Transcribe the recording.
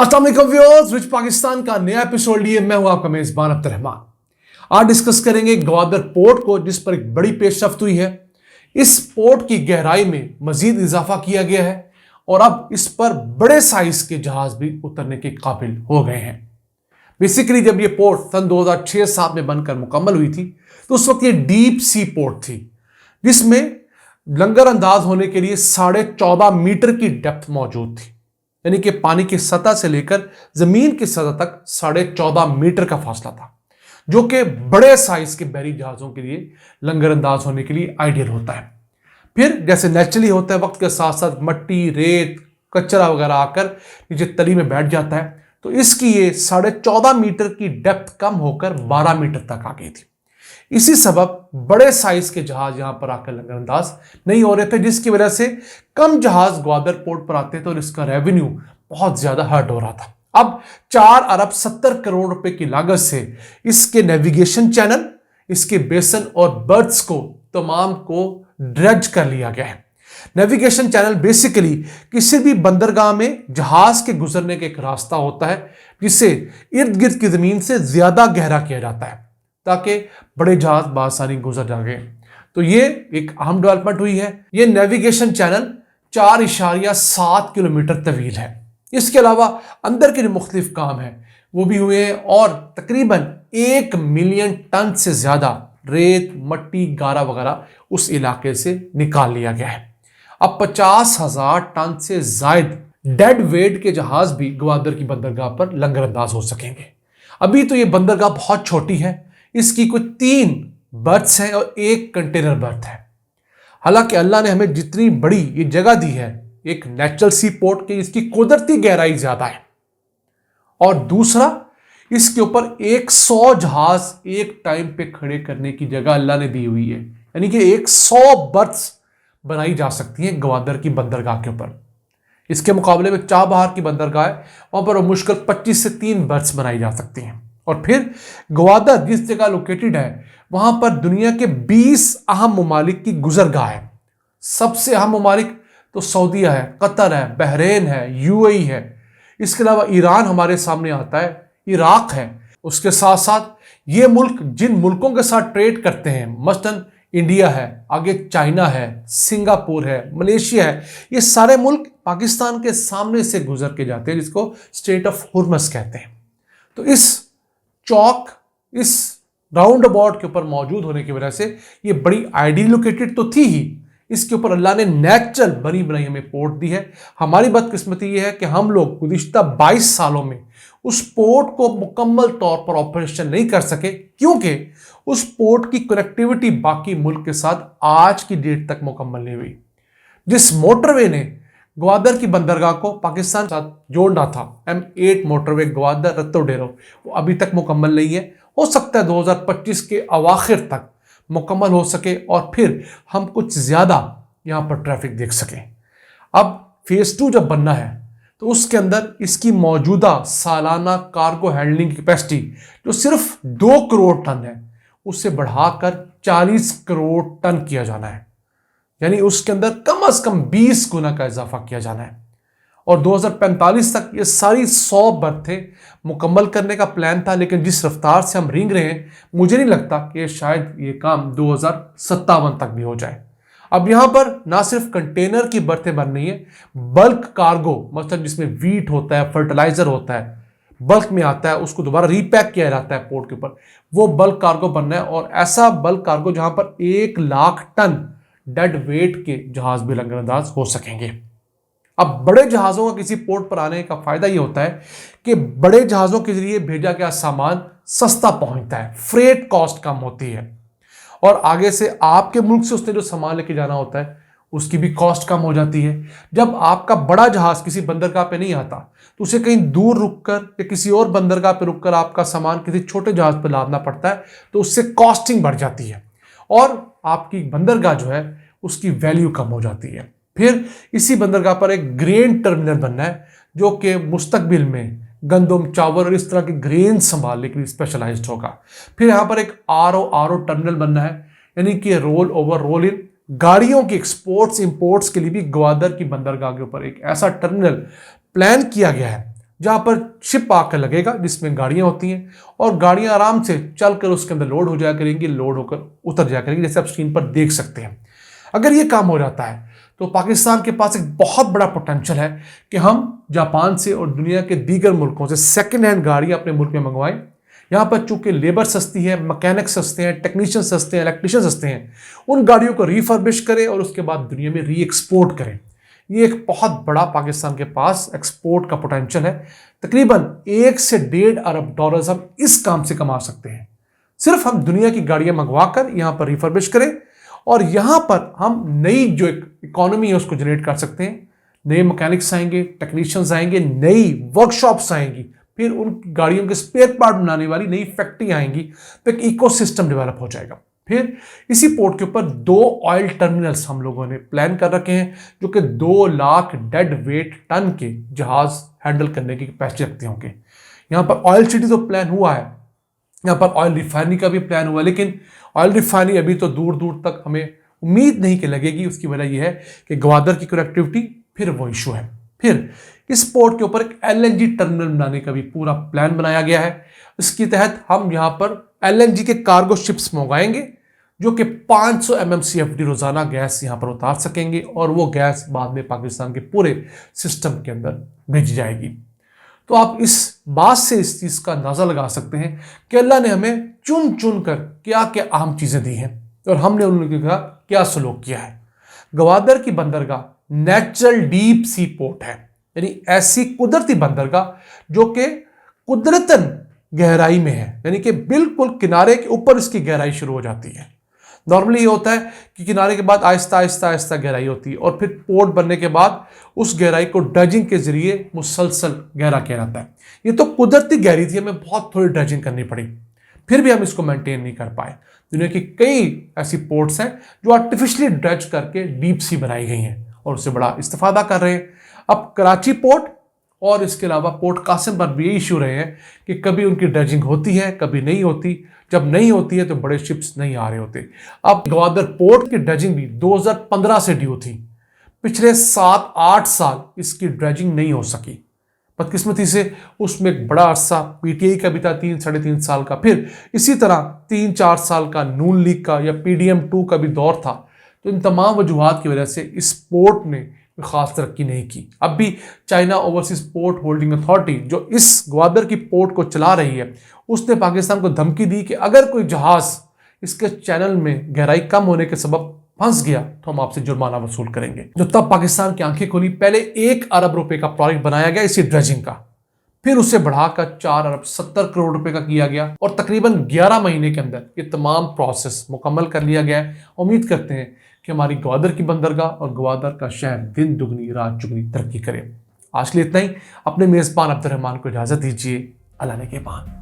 अस्सलाम वालेकुम viewers, rich Pakistan का नया एपिसोड लिए मैं हूं आपका मेजबान अब्दुर्रहमान। आज डिस्कस करेंगे ग्वादर पोर्ट को, जिस पर एक बड़ी पेशरफ्त हुई है। इस पोर्ट की गहराई में मजीद इजाफा किया गया है और अब इस पर बड़े साइज के जहाज भी उतरने के काबिल हो गए हैं। बेसिकली जब ये पोर्ट सन 2006-7 में बनकर मुकम्मल हुई थी तो उस वक्त ये डीप सी पोर्ट थी, जिसमें लंगर अंदाज होने के लिए 14.5 मीटर की डेप्थ मौजूद थी। यानी कि पानी की सतह से लेकर जमीन की सतह तक 14.5 मीटर का फासला था, जो कि बड़े साइज के बहरी जहाजों के लिए लंगर अंदाज होने के लिए आइडियल होता है। फिर जैसे नेचुरली होता है, वक्त के साथ साथ मट्टी, रेत, कचरा वगैरह आकर नीचे तली में बैठ जाता है, तो इसकी ये 14.5 मीटर की डेप्थ कम होकर 12 मीटर तक आ गई थी। इसी सबब बड़े साइज के जहाज यहां पर आकर लंगर अंदाज नहीं हो रहे थे, जिसकी वजह से कम जहाज ग्वादर पोर्ट पर आते थे और इसका रेवेन्यू बहुत ज्यादा हर्ट हो रहा था। अब 4 अरब 70 करोड़ रुपए की लागत से इसके नेविगेशन चैनल, इसके बेसन और बर्थ्स को तमाम को ड्रेज कर लिया गया है। नेविगेशन चैनल बेसिकली किसी भी बंदरगाह में जहाज के गुजरने का एक रास्ता होता है, जिसे इर्द गिर्द की जमीन से ज्यादा गहरा किया जाता है ताकि बड़े जहाज बासानी गुजर जाए। तो ये एक अहम डेवलपमेंट हुई है। ये नेविगेशन चैनल 4.7 किलोमीटर तवील है। इसके अलावा अंदर के जो मुख्तलिफ काम है वो भी हुए हैं और तकरीबन 1 मिलियन टन से ज्यादा रेत, मट्टी, गारा वगैरह उस इलाके से निकाल लिया गया है। अब 50,000 टन से जायद डेड वेट के जहाज भी ग्वादर की बंदरगाह पर लंगर अंदाज हो सकेंगे। अभी तो ये बंदरगाह बहुत छोटी है, इसकी कुछ 3 बर्थ्स हैं और 1 कंटेनर बर्थ है। हालांकि अल्लाह ने हमें जितनी बड़ी ये जगह दी है, एक नेचुरल सी पोर्ट की, इसकी कुदरती गहराई ज्यादा है और दूसरा इसके ऊपर 100 जहाज एक टाइम पे खड़े करने की जगह अल्लाह ने दी हुई है। यानी कि 100 बर्थ्स बनाई जा सकती हैं ग्वादर की बंदरगाह के ऊपर। इसके मुकाबले में चाबहार की बंदरगाह है, वहां पर मुश्किल 25 से 3 बर्थ्स बनाई जा सकती हैं। और फिर ग्वादर जिस जगह लोकेटेड है वहां पर दुनिया के 20 अहम ममालिक की गुजरगाह है। सबसे अहम ममालिक तो सऊदीया है, कतर है, बहरीन है, यूएई है। इसके अलावा ईरान हमारे सामने आता है, इराक है। उसके साथ साथ ये मुल्क जिन मुल्कों के साथ ट्रेड करते हैं, मसलन इंडिया है, आगे चाइना है, सिंगापुर है, मलेशिया है, ये सारे मुल्क पाकिस्तान के सामने से गुजर के जाते हैं, जिसको स्टेट ऑफ हुर्मस कहते हैं। तो इस चौक, इस राउंड अबाउट के ऊपर मौजूद होने की वजह से ये बड़ी आइडियल लोकेटेड तो थी ही, इसके ऊपर अल्लाह ने नेचुरल बनी बनाई हमें पोर्ट दी है। हमारी बदकिस्मती ये है कि हम लोग गुज़िश्ता 22 सालों में उस पोर्ट को मुकम्मल तौर पर ऑपरेशन नहीं कर सके, क्योंकि उस पोर्ट की कनेक्टिविटी बाकी मुल्क के साथ आज की डेट तक मुकम्मल नहीं हुई। जिस मोटरवे ने ग्वादर की बंदरगाह को पाकिस्तान के साथ जोड़ना था, M8 मोटरवे ग्वादर रत्तो डेरो, वो अभी तक मुकम्मल नहीं है। हो सकता है 2025 के अवाखिर तक मुकम्मल हो सके और फिर हम कुछ ज्यादा यहां पर ट्रैफिक देख सकें। अब फेज 2 जब बनना है तो उसके अंदर इसकी मौजूदा सालाना कार्गो हैंडलिंग कैपेसिटी जो सिर्फ 2 करोड़ टन है, उससे बढ़ाकर 40 करोड़ टन किया जाना है। यानी उसके अंदर कम से कम 20 गुना का इजाफा किया जाना है और 2045 तक ये सारी 100 बर्थें मुकम्मल करने का प्लान था। लेकिन जिस रफ्तार से हम रेंग रहे हैं, मुझे नहीं लगता कि शायद ये काम 2057 तक भी हो जाए। अब यहां पर ना सिर्फ कंटेनर की बर्थें बन रही है, बल्क कार्गो, मतलब जिसमें वीट होता है, फर्टिलाइजर होता है, बल्क में आता है, उसको दोबारा रीपैक किया जाता है पोर्ट के ऊपर, वो बल्क कार्गो बनना है। और ऐसा बल्क कार्गो जहां पर 1 लाख टन डेड वेट के जहाज भी लंगर अंदाज हो सकेंगे। अब बड़े जहाजों का किसी पोर्ट पर आने का फायदा यह होता है कि बड़े जहाजों के जरिए भेजा गया सामान सस्ता पहुंचता है, फ्रेट कॉस्ट कम होती है और आगे से आपके मुल्क से उसने जो सामान लेके जाना होता है उसकी भी कॉस्ट कम हो जाती है। जब आपका बड़ा जहाज किसी बंदरगाह पे नहीं आता तो उसे कहीं दूर रुककर या किसी और बंदरगाह पे रुककर आपका सामान किसी छोटे जहाज पर लादना पड़ता है, तो उससे कॉस्टिंग बढ़ जाती है और आपकी बंदरगाह जो है उसकी वैल्यू कम हो जाती है। फिर इसी बंदरगाह पर एक ग्रेन टर्मिनल बनना है जो कि मुस्तकबिल में गंदम, चावल और इस तरह के ग्रेन संभालने के लिए स्पेशलाइज्ड होगा। फिर यहाँ पर एक आर ओ टर्मिनल बनना है, यानी कि रोल ओवर रोल इन गाड़ियों की एक्सपोर्ट्स इंपोर्ट्स के लिए भी ग्वादर की बंदरगाह के ऊपर एक ऐसा टर्मिनल प्लान किया गया है जहां पर शिप आकर लगेगा जिसमें गाड़ियां होती हैं और गाड़ियां आराम से चलकर उसके अंदर लोड हो जाया करेंगी, लोड होकर उतर जाया करेंगी, जैसे आप स्क्रीन पर देख सकते हैं। अगर ये काम हो जाता है तो पाकिस्तान के पास एक बहुत बड़ा पोटेंशियल है कि हम जापान से और दुनिया के दीगर मुल्कों से सेकेंड हैंड गाड़ियां अपने मुल्क में मंगवाएं। यहाँ पर चूंकि लेबर सस्ती है, मैकेनिक सस्ते हैं, टेक्नीशियन सस्ते हैं, इलेक्ट्रीशियन सस्ते हैं, उन गाड़ियों को रिफर्बिश करें और उसके बाद दुनिया में री एक्सपोर्ट करें। ये एक बहुत बड़ा पाकिस्तान के पास एक्सपोर्ट का पोटेंशियल है। तकरीबन 1 से 1.5 अरब डॉलर्स हम इस काम से कमा सकते हैं। सिर्फ हम दुनिया की गाड़ियां मंगवाकर यहां पर रिफर्बिश करें और यहां पर हम नई जो इकोनॉमी है उसको जनरेट कर सकते हैं। नए मैकेनिक्स आएंगे, टेक्नीशियंस आएंगे, नई वर्कशॉप्स आएंगी, फिर उन गाड़ियों के स्पेयर पार्ट बनाने वाली नई फैक्ट्री आएंगी, तो एक इकोसिस्टम डेवलप हो जाएगा। फिर इसी पोर्ट के ऊपर 2 ऑयल टर्मिनल्स हम लोगों ने प्लान कर रखे हैं जो कि 2 लाख डेड वेट टन के जहाज हैंडल करने की कैपेसिटी रखते होंगे। यहाँ पर ऑयल सिटी तो प्लान हुआ है, यहाँ पर ऑयल रिफाइनरी का भी प्लान हुआ है, लेकिन ऑयल रिफाइनरी अभी तो दूर दूर तक हमें उम्मीद नहीं कि लगेगी। उसकी वजह यह है कि गवादर की कनेक्टिविटी फिर वो इशू है। फिर इस पोर्ट के ऊपर एक LNG टर्मिनल बनाने का भी पूरा प्लान बनाया गया है। इसके तहत हम यहाँ पर LNG के कार्गो शिप्स मंगाएंगे जो कि 500 MMCFD रोजाना गैस यहाँ पर उतार सकेंगे और वो गैस बाद में पाकिस्तान के पूरे सिस्टम के अंदर भेजी जाएगी। तो आप इस बात से इस चीज का अंदाजा लगा सकते हैं कि अल्लाह ने हमें चुन चुन कर क्या क्या अहम चीजें दी हैं और हमने उन लोगों का क्या सलूक किया है। गवादर की बंदरगाह नेचुरल डीप सी पोर्ट है, यानी ऐसी कुदरती बंदरगाह जो कि कुदरतन गहराई में है, यानी कि बिल्कुल किनारे के ऊपर इसकी गहराई शुरू हो जाती है। नॉर्मली ये होता है कि किनारे के बाद आहिस्ता आहिस्ता आहिस्ता गहराई होती है और फिर पोर्ट बनने के बाद उस गहराई को ड्रेजिंग के जरिए मुसलसल गहरा किया जाता है। ये तो कुदरती गहरी थी, हमें बहुत थोड़ी ड्रेजिंग करनी पड़ी, फिर भी हम इसको मेंटेन नहीं कर पाए। दुनिया की कई ऐसी पोर्ट्स हैं जो आर्टिफिशियली ड्रेज करके डीप सी बनाई गई हैं और उससे बड़ा इस्तेफादा कर रहे हैं। अब कराची पोर्ट और इसके अलावा पोर्ट कासिम पर भी ये इशू रहे हैं कि कभी उनकी ड्रेजिंग होती है, कभी नहीं होती। जब नहीं होती है तो बड़े शिप्स नहीं आ रहे होते। अब गवादर पोर्ट की ड्रेजिंग भी 2015 से ड्यू थी। पिछले 7-8 साल इसकी ड्रेजिंग नहीं हो सकी। बदकिस्मती से उसमें एक बड़ा अरसा PTI का भी था, 3-3.5 साल का। फिर इसी तरह 3-4 साल का नून लीग का या PDM2 का भी दौर था। तो इन तमाम वजूहात की वजह से इस पोर्ट ने खास तरक्की नहीं की। अब भी China overseas port holding authority जो इस ग्वादर की पोर्ट को चला रही है, उसने पाकिस्तान को धमकी दी कि अगर कोई जहाज इसके चैनल में गहराई कम होने के सबब फंस गया तो हम आपसे जुर्माना वसूल करेंगे। जो तब पाकिस्तान की आंखें खोली। पहले 1 अरब रुपए का प्रोजेक्ट बनाया गया इसी ड्रेजिंग का, फिर उसे बढ़ाकर 4 अरब 70 करोड़ रुपए का किया गया और तकरीबन 11 महीने के अंदर ये तमाम प्रोसेस मुकम्मल कर लिया गया है। उम्मीद करते हैं कि हमारी ग्वादर की बंदरगाह और ग्वादर का शहर दिन दुगनी रात चुगनी तरक्की करे। आज के लिए इतना ही। अपने मेज़बान अब्दुर्रहमान को इजाज़त दीजिए। अल्लाह ने के पान।